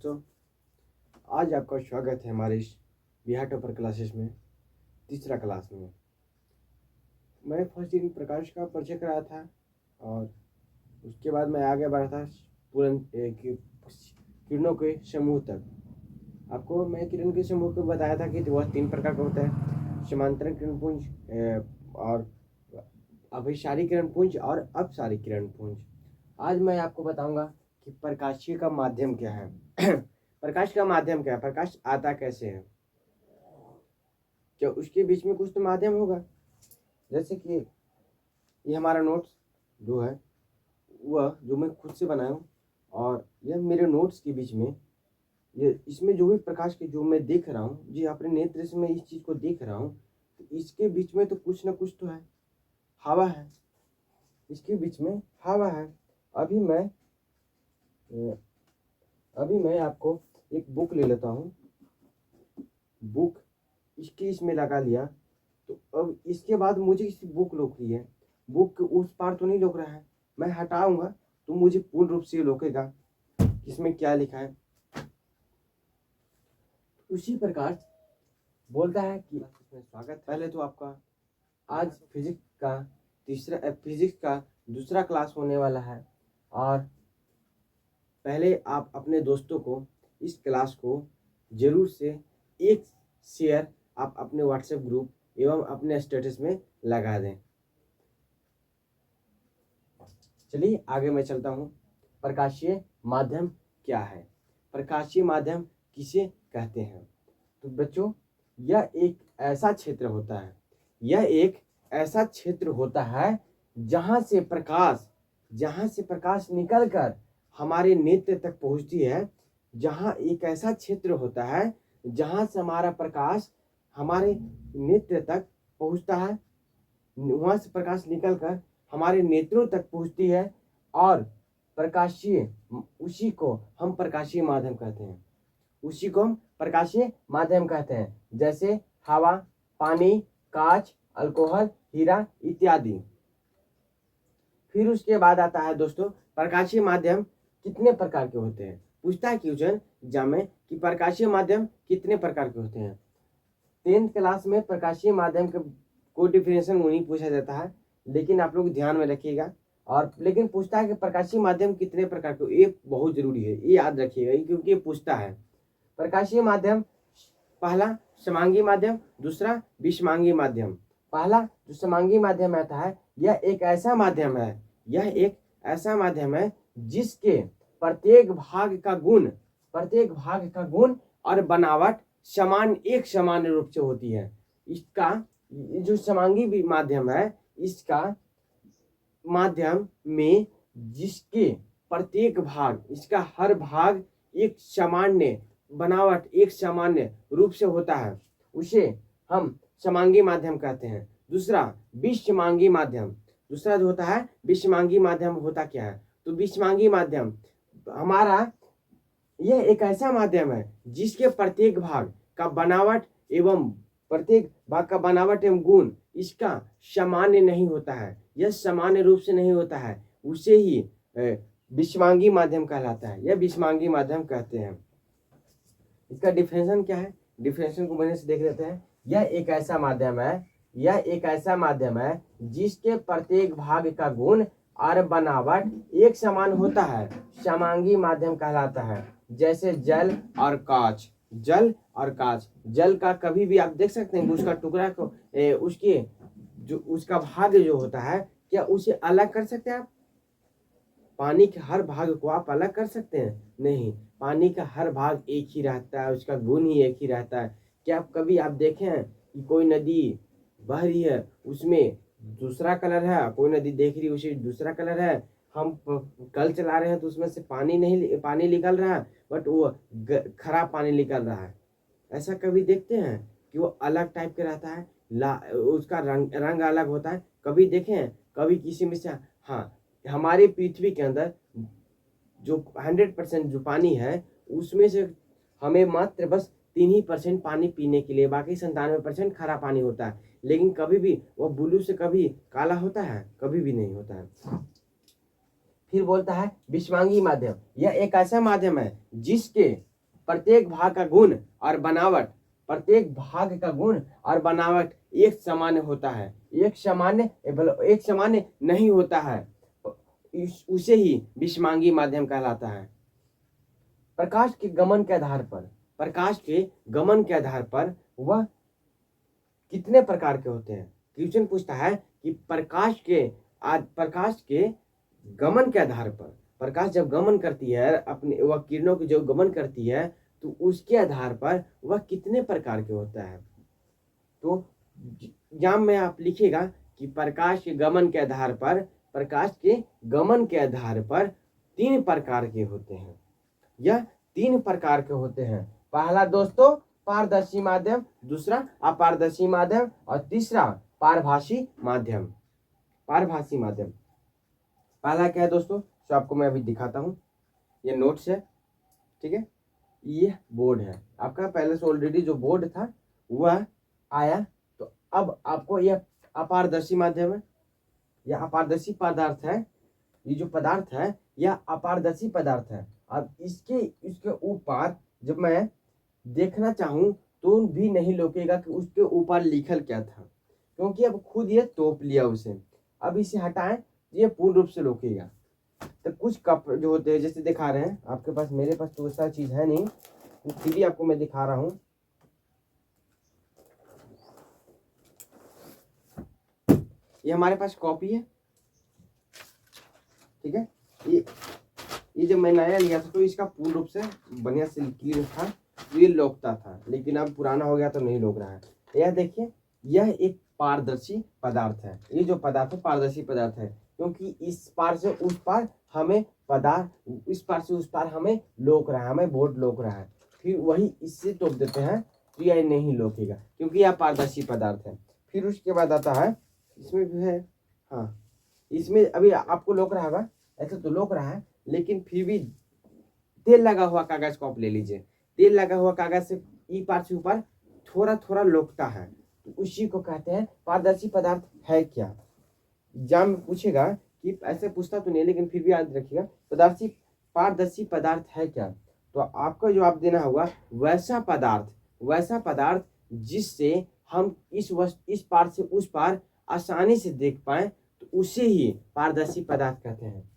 दोस्तों, आज आपका स्वागत है हमारे इस बिहार टॉपर क्लासेस में तीसरा क्लास में। मैं फर्स्ट दिन प्रकाश का परिचय कराया था और उसके बाद मैं आगे बढ़ा था किरणों के समूह तक। आपको मैं किरण के समूह को बताया था कि वह 3 प्रकार का होता है: समांतरण किरण पुंज और अभिसारी किरण पुंज और अपसारी किरण पुंज। आज मैं आपको बताऊंगा कि प्रकाशीय का माध्यम क्या है। प्रकाश का माध्यम क्या है, प्रकाश आता कैसे है, क्या उसके बीच में कुछ तो माध्यम होगा। जैसे कि ये हमारा नोट्स जो है वह जो मैं खुद से बनाया हूँ और यह मेरे नोट्स के बीच में ये इसमें जो भी प्रकाश के जो मैं देख रहा हूँ, जी अपने नेत्र से मैं इस चीज़ को देख रहा हूँ, तो इसके बीच में तो कुछ ना कुछ तो है, हवा है, इसके बीच में हवा है। अभी मैं आपको एक बुक ले लेता हूँ, बुक इसके इसमें लगा लिया, तो अब इसके बाद मुझे इस बुक रोक रही है, बुक उस पार तो नहीं रोक रहा है, मैं हटाऊंगा तो मुझे पूर्ण रूप से रोकेगा इसमें क्या लिखा है। उसी प्रकार बोलता है कि स्वागत। पहले तो आपका आज फिजिक्स का दूसरा क्लास होने वाला है और पहले आप अपने दोस्तों को इस क्लास को जरूर से एक शेयर आप अपने व्हाट्सएप ग्रुप एवं अपने स्टेटस में लगा दें। चलिए आगे मैं चलता हूँ। प्रकाशीय माध्यम क्या है, प्रकाशीय माध्यम किसे कहते हैं? तो बच्चों, यह एक ऐसा क्षेत्र होता है जहाँ से प्रकाश निकलकर हमारे नेत्र तक पहुँचती है। जहाँ एक ऐसा क्षेत्र होता है जहाँ से हमारा प्रकाश हमारे नेत्र तक पहुँचता है, वहाँ से प्रकाश निकलकर हमारे नेत्रों तक पहुँचती है और प्रकाशीय, उसी को हम प्रकाशीय माध्यम कहते हैं। जैसे हवा, पानी, कांच, अल्कोहल, हीरा इत्यादि। फिर उसके बाद आता है दोस्तों, प्रकाशीय माध्यम कितने प्रकार के होते हैं। पूछता है क्वेश्चन एग्जाम में कि प्रकाशीय माध्यम कितने प्रकार के होते हैं। 10th क्लास में प्रकाशीय माध्यम के कोई डिफिनेशन नहीं पूछा जाता है, लेकिन आप लोग ध्यान में रखिएगा। और लेकिन पूछता है कि प्रकाशीय माध्यम कितने प्रकार के, ये बहुत जरूरी है, ये याद रखिएगा क्योंकि ये पूछता है। प्रकाशीय माध्यम, पहला समांगी माध्यम, दूसरा विषमांगी माध्यम। पहला जो समांगी माध्यम आता है, यह एक ऐसा माध्यम है जिसके प्रत्येक भाग का गुण और बनावट एक समान रूप से होती है। इसका जो समांगी माध्यम है, इसका माध्यम में जिसके प्रत्येक भाग, इसका हर भाग एक सामान्य बनावट, एक सामान्य रूप से होता है, उसे हम समांगी माध्यम कहते हैं। दूसरा विषमांगी माध्यम, दूसरा जो होता है विषमांगी माध्यम होता क्या है, तो विषमांगी माध्यम हमारा यह एक ऐसा माध्यम है जिसके प्रत्येक भाग का बनावट एवं गुण इसका सामान्य नहीं होता है, यह सामान्य रूप से नहीं होता है, उसे ही विषमांगी माध्यम कहलाता है, यह विषमांगी माध्यम कहते हैं। इसका डिफिनेशन क्या है, डिफिनेशन को मैंने से देख लेते हैं। यह एक ऐसा माध्यम है जिसके प्रत्येक भाग का गुण और बनावट एक समान होता है, समांगी माध्यम कहलाता है। जैसे जल और कांच, जल का कभी भी आप देख सकते हैं उसका टुकड़ा को उसका भाग जो होता है, क्या उसे अलग कर सकते हैं आप? पानी के हर भाग को आप अलग कर सकते हैं? नहीं, पानी का हर भाग एक ही रहता है, उसका गुण ही एक ही रहता है। क्या कभी आप देखें कि कोई नदी बह रही है उसमें दूसरा कलर है, कोई नदी देख रही है उसे दूसरा कलर है, हम कल चला रहे हैं तो उसमें से पानी निकल रहा है, बट वो खराब पानी निकल रहा है। ऐसा कभी देखते हैं कि वो अलग टाइप का रहता है, उसका रंग अलग होता है? कभी देखे हैं कभी किसी में से? हाँ, हमारे पृथ्वी के अंदर जो 100% जो पानी है, उसमें से हमें मात्र बस 3% पानी पीने के लिए, बाकी 97% खारा पानी होता है। लेकिन कभी भी वो ब्लू से कभी काला होता है? कभी भी नहीं होता है। फिर बोलता है विषमांगी माध्यम, यह एक ऐसा माध्यम है जिसके प्रत्येक भाग का गुण और बनावट, प्रत्येक भाग का गुण और बनावट एक सामान्य होता है, एक सामान्य नहीं होता है, उसे ही विषमांगी माध्यम कहलाता है। प्रकाश के गमन के आधार पर, प्रकाश के गमन के आधार पर वह कितने प्रकार के होते हैं। क्वेश्चन पूछता है कि प्रकाश के गमन के आधार पर, प्रकाश जब गमन करती है अपने, वह किरणों की जो गमन करती है, तो उसके आधार पर वह कितने प्रकार के होता है। तो एग्जाम में आप लिखिएगा कि प्रकाश के गमन के आधार पर, प्रकाश के गमन के आधार पर 3 प्रकार के होते हैं। यह 3 प्रकार के होते हैं। पहला दोस्तों पारदर्शी माध्यम, दूसरा अपारदर्शी माध्यम और तीसरा पारभासी माध्यम। पारभासी माध्यम पहला क्या है दोस्तों, तो आपको मैं अभी दिखाता हूँ। ये नोट्स है, ठीक है, ये बोर्ड है आपका। पहले से ऑलरेडी जो बोर्ड था वह आया, तो अब आपको यह अपारदर्शी माध्यम है, यह अपारदर्शी पदार्थ है। ये जो पदार्थ है यह अपारदर्शी पदार्थ है। अब इसके ऊपर जब मैं देखना चाहूं तो भी नहीं लोकेगा कि उसके ऊपर लिखल क्या था, क्योंकि अब खुद ये तोप लिया उसे। अब इसे हटाएं, ये पूर्ण रूप से लोकेगा। तो कुछ कप जो होते हैं जैसे दिखा रहे हैं आपके पास, मेरे पास तो ऐसा चीज है नहीं, फिर भी आपको मैं दिखा रहा हूँ। ये हमारे पास कॉपी है, ठीक है। ये जब मैं नया लिया था तो इसका पूर्ण रूप से बढ़िया से क्लीन था, ये लोकता था, लेकिन अब पुराना हो गया तो नहीं लोक रहा है। यह देखिए, यह एक पारदर्शी पदार्थ है। ये जो पदार्थ है पारदर्शी पदार्थ है, क्योंकि इस पार से उस पार हमें पदार्थ, इस पार से उस पार हमें लोक रहा है, हमें बोर्ड लोक रहा है। फिर वही इससे तोप देते हैं तो यह नहीं लोकेगा, क्योंकि यह पारदर्शी पदार्थ है। फिर उसके बाद आता है, इसमें भी है, हाँ इसमें अभी आपको लोक रहा होगा, ऐसा तो लोक रहा है, लेकिन फिर भी तेल लगा हुआ कागज को आप ले लीजिए। तेल लगा हुआ कागज से ई पार से ऊपर थोड़ा थोड़ा लोकता है, तो उसी को कहते हैं पारदर्शी पदार्थ है क्या। एग्जाम में पूछेगा कि, ऐसे पूछता तो नहीं लेकिन फिर भी याद रखिएगा, पारदर्शी पदार्थ है क्या। तो आपको जवाब देना होगा वैसा पदार्थ जिससे हम इस पार से उस पार आसानी से देख पाए, तो उसे ही पारदर्शी पदार्थ कहते हैं।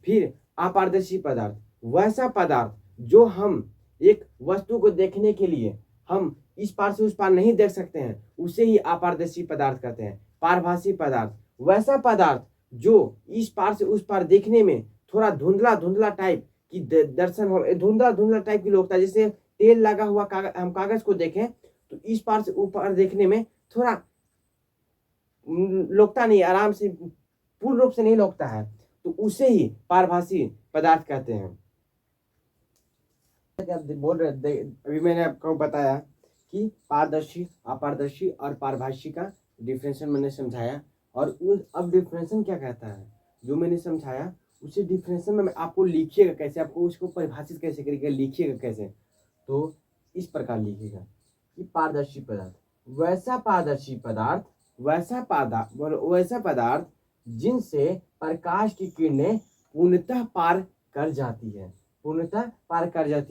फिर अपारदर्शी पदार्थ, वैसा पदार्थ जो हम एक वस्तु को देखने के लिए हम इस पार से उस पार नहीं देख सकते हैं, उसे ही अपारदर्शी पदार्थ कहते हैं। पारभासी पदार्थ, वैसा पदार्थ जो इस पार से उस पार देखने में थोड़ा धुंधला धुंधला टाइप की दर्शन हो, धुंधला धुंधला टाइप की लोकता, जैसे तेल लगा हुआ कागज, हम कागज को देखें तो इस पार से ऊपर देखने में थोड़ा लोकता नहीं, आराम से पूर्ण रूप से नहीं लोकता है, तो उसे ही पारभासी पदार्थ कहते हैं। बोल रहे अभी मैंने आपको बताया कि पारदर्शी, अपारदर्शी और पारभासी का डिफरेंशियल मैंने समझाया, और अब डिफरेंशियल क्या कहता है जो मैंने समझाया, उसे डिफरेंशियल में आपको लिखिएगा कैसे, आपको उसको परिभाषित कैसे करिएगा, लिखिएगा कैसे। तो इस प्रकार लिखिएगा कि पारदर्शी पदार्थ, वैसा पारदर्शी पदार्थ, वैसा पदार्थ जिनसे प्रकाश की किरणें पूर्णतः पार कर जाती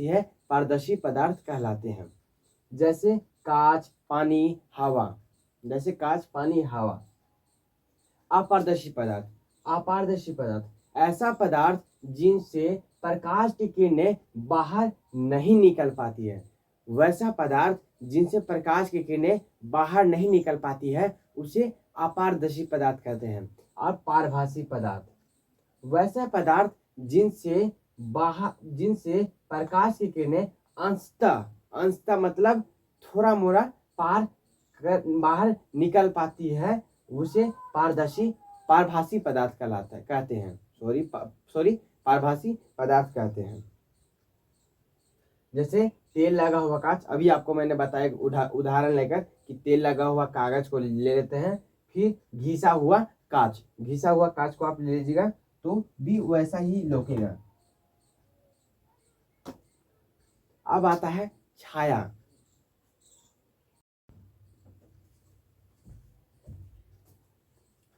है, पारदर्शी पदार्थ कहलाते हैं। जैसे कांच, पानी, हवा, जैसे कांच, पानी, हवा। अपारदर्शी पदार्थ, ऐसा पदार्थ जिनसे प्रकाश की किरणें बाहर नहीं निकल पाती है, वैसा पदार्थ जिनसे प्रकाश की किरणें बाहर नहीं निकल पाती है, उसे अपारदर्शी पदार्थ कहते हैं। और पारभासी पदार्थ, वैसा पदार्थ जिनसे प्रकाश की किरणें अंशतः मतलब थोड़ा मोड़ा बाहर निकल पाती है, उसे पारभासी पदार्थ कहते हैं। पारभासी पदार्थ कहते हैं। जैसे तेल लगा हुआ कांच, अभी आपको मैंने बताया उदाहरण लेकर कि तेल लगा हुआ कागज को ले लेते हैं, फिर घिसा हुआ कांच को आप ले लीजिएगा तो भी वैसा ही लोकेगा। अब आता है छाया।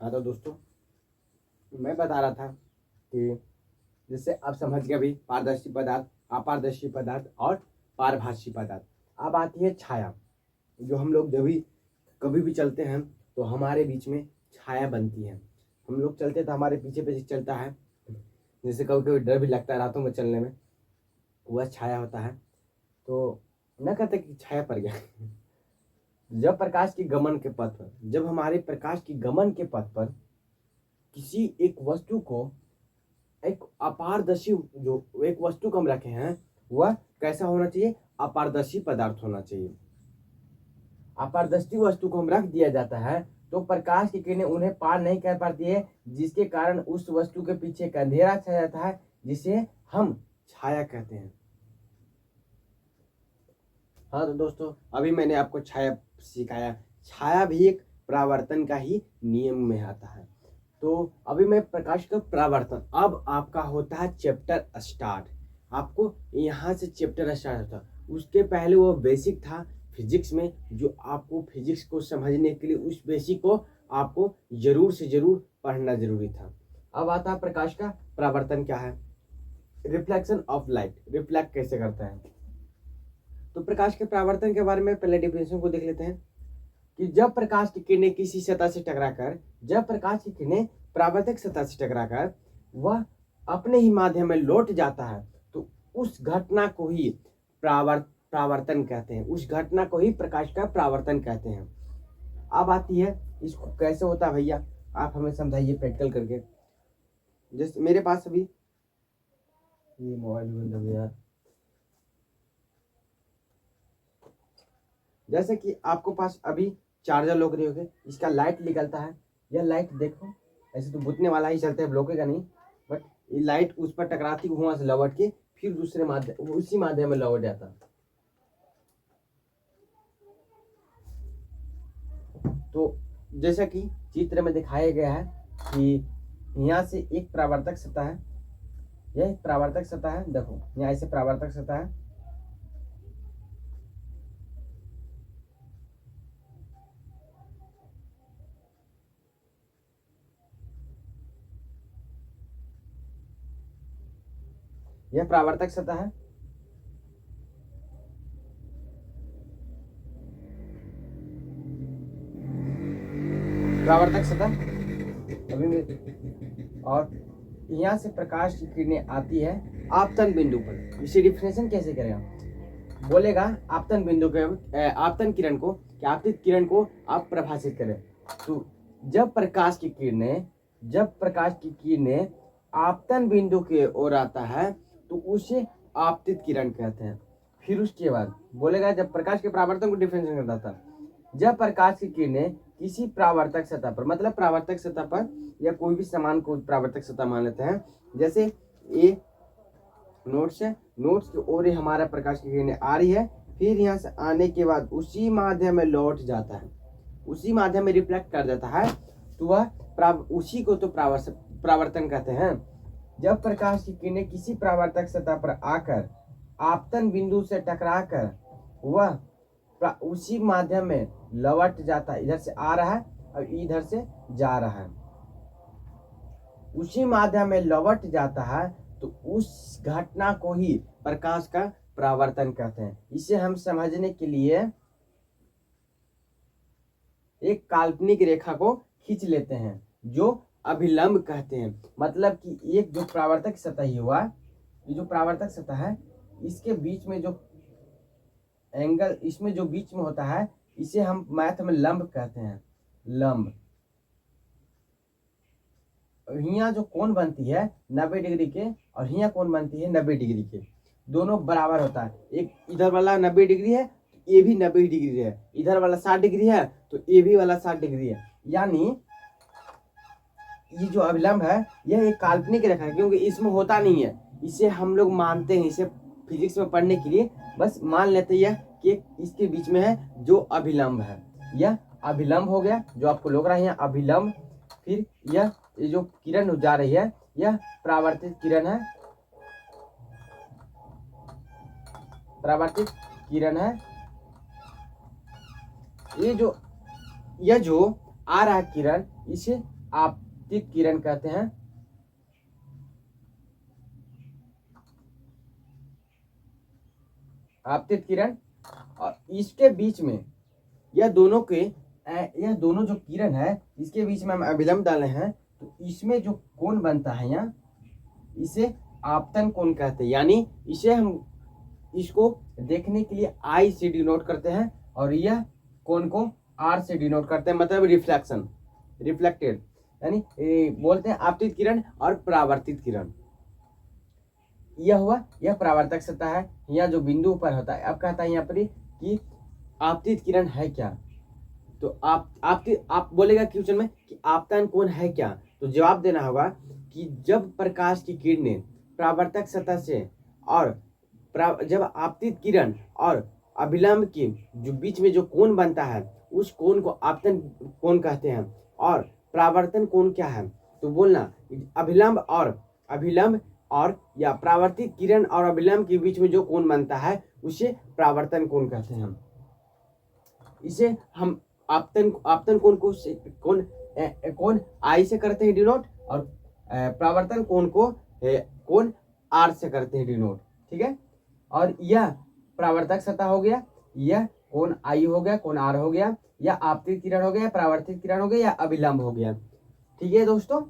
हाँ तो दोस्तों मैं बता रहा था कि जैसे आप समझ गए भी पारदर्शी पदार्थ, अपारदर्शी पदार्थ और पारभासी पदार्थ। अब आती है छाया, जो हम लोग जब भी कभी भी चलते हैं तो हमारे बीच में छाया बनती है। हम लोग चलते तो हमारे पीछे पीछे चलता है, जैसे कभी कभी डर भी लगता है रातों में चलने में, वह छाया होता है। तो न कहते कि छाया पड़ गया जब प्रकाश की गमन के पथ पर, जब हमारे प्रकाश की गमन के पथ पर किसी एक वस्तु को, एक अपारदर्शी जो एक वस्तु को हम रखे हैं, वह कैसा होना चाहिए? अपारदर्शी पदार्थ होना चाहिए। अपारदर्शी वस्तु को हम रख दिया जाता है तो प्रकाश की किरणें उन्हें पार नहीं कर पाती है, जिसके कारण उस वस्तु के पीछे एक अंधेरा छा जाता है, जिसे हम छाया कहते हैं। हाँ तो दोस्तों, अभी मैंने आपको छाया सिखाया। छाया भी एक परावर्तन का ही नियम में आता है। तो अभी मैं प्रकाश का परावर्तन, अब आपका होता है चैप्टर स्टार्ट। आपको यहाँ से चैप्टर स्टार्ट होता है। उसके पहले वो बेसिक था फिजिक्स में, जो आपको फिजिक्स को समझने के लिए उस बेसिक को आपको जरूर से जरूर पढ़ना जरूरी था। अब आता है प्रकाश का परावर्तन क्या है। रिफ्लेक्शन ऑफ लाइट, रिफ्लेक्ट कैसे करता है। तो प्रकाश के परावर्तन के बारे में पहले डिफिनेशन को देख लेते हैं कि जब प्रकाश की किरणें किसी सतह से टकराकर, जब प्रकाश की किरणें परावर्तक सतह से टकराकर वह अपने ही माध्यम में लौट जाता है, तो उस घटना को ही परावर्तन कहते हैं। उस घटना को ही प्रकाश का परावर्तन कहते हैं। अब आती है इसको कैसे होता है भैया, आप हमें समझाइए प्रैक्टिकल करके। जैसे मेरे पास अभी ये मोबाइल बंद हो गया, जैसे कि आपको पास अभी चार्जर लोग रहे होगे, इसका लाइट निकलता है। यह लाइट देखो ऐसे तो बुतने वाला ही चलता है, ब्लोकेगा नहीं, बट ये लाइट उस पर टकराती है, वहां से लौट के फिर दूसरे माध्यम, उसी माध्यम में लौट जाता है। तो जैसा कि चित्र में दिखाया गया है कि यहाँ से एक परावर्तक सतह है, यह एक परावर्तक सतह है। देखो यहाँ से परावर्तक सतह है, यह परावर्तक सतह है। परावर्तक सतह अभी में, और यहाँ से प्रकाश की किरणें आती है आपतन बिंदु पर। इसे डिफिनेशन कैसे करेगा, बोलेगा आपतन बिंदु के आपतन किरण को, कि आपतित किरण को आप प्रभाषित करें। तो जब प्रकाश की किरणें आपतन बिंदु की ओर आता है तो उसे आपतित किरण कहते हैं। फिर उसके बाद बोलेगा जब प्रकाश के परावर्तन को डिफरेंशिएट करता था, जब प्रकाश की किरणें किसी परावर्तक सतह पर, मतलब परावर्तक सतह पर या कोई भी सामान को परावर्तक सतह मान लेते हैं, जैसे ये नोट्स है, नोट्स की ओर हमारा प्रकाश की किरणें आ रही है, फिर यहाँ से आने के बाद उसी माध्यम में लौट जाता है, उसी माध्यम में रिफ्लेक्ट कर जाता है, तो वह उसी को तो परावर्तन कहते हैं। जब प्रकाश की किरणें किसी परावर्तक सतह पर आकर आपतन बिंदु से टकराकर वह उसी माध्यम में लौट जाता है, इधर से आ रहा है और इधर से जा रहा है, उसी माध्यम में लौट जाता है, तो उस घटना को ही प्रकाश का परावर्तन कहते हैं। इसे हम समझने के लिए एक काल्पनिक रेखा को खींच लेते हैं, जो अभिलंब कहते हैं। मतलब कि एक जो परावर्तक सतह हुआ, ये जो परावर्तक सतह है, इसके बीच में जो एंगल, इसमें जो बीच में होता है, इसे हम मैथ में लंब कहते हैं, लंब। यहाँ जो कोण बनती है 90 डिग्री के, और यहाँ कोण बनती है 90 डिग्री के, दोनों बराबर होता है। एक इधर वाला 90 डिग्री है, ये भी 90 डिग्री है, इधर वाला 60 डिग्री है तो ये भी वाला 60 डिग्री है। यानी ये जो अभिलंब है यह एक काल्पनिक रेखा है, क्योंकि इसमें होता नहीं है, इसे हम लोग मानते हैं, इसे फिजिक्स में पढ़ने के लिए बस मान लेते हैं कि इसके बीच में है जो अभिलंब है, यह अभिलंब हो गया, जो आपको लग रहा है यहाँ अभिलंब। फिर यह जो किरण जा रही है यह परावर्तित किरण है, परावर्तित किरण है। यह जो आ रहा है किरण, इसे आपतित किरण कहते हैं। आपतित किरण, और इसके बीच में यह दोनों जो किरण है इसके बीच में हम अभिलंब डाले हैं, तो इसमें जो कोण बनता है यहाँ, इसे आपतन कोण कहते हैं। यानी इसे हम इसको देखने के लिए आई से डिनोट करते हैं, और यह कोण को आर से डिनोट करते हैं, मतलब रिफ्लेक्शन, रिफ्लेक्टेड, यानी बोलते हैं आपतित किरण और परावर्तित किरण। यह हुआ, यह परावर्तक सतह है। यह जो बिंदु पर होता है, अब कहता है यहाँ पर कि आपतित किरण है क्या, तो आप बोलेगा क्वेश्चन में कि आपतन कोण है क्या, तो जवाब देना होगा कि जब प्रकाश की किरणें परावर्तक सतह से, और जब आपतित किरण और अभिलंब के जो बीच में जो कोण बनता है उस कोण को आपतन कोण कहते हैं। और परावर्तन कोण क्या है, तो बोलना अभिलंब और या परावर्तित किरण और अभिलंब के बीच में जो कोण बनता है उसे परावर्तन कोण कहते हैं। इसे हम आपतन कोण को कोण आई से करते हैं डिनोट, और परावर्तन कोण को कोण आर से करते हैं डिनोट, ठीक है। और यह परावर्तक सतह हो गया, यह कोण आई हो गया, कोण आर हो गया, या आपतित किरण हो गया, परावर्तित किरण हो गया, या अभिलंब हो गया, ठीक है दोस्तों।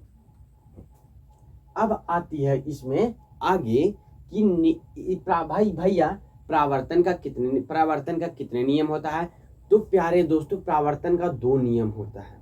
अब आती है इसमें आगे कि भाई भैया परावर्तन का कितने नियम होता है, तो प्यारे दोस्तों परावर्तन का 2 नियम होता है।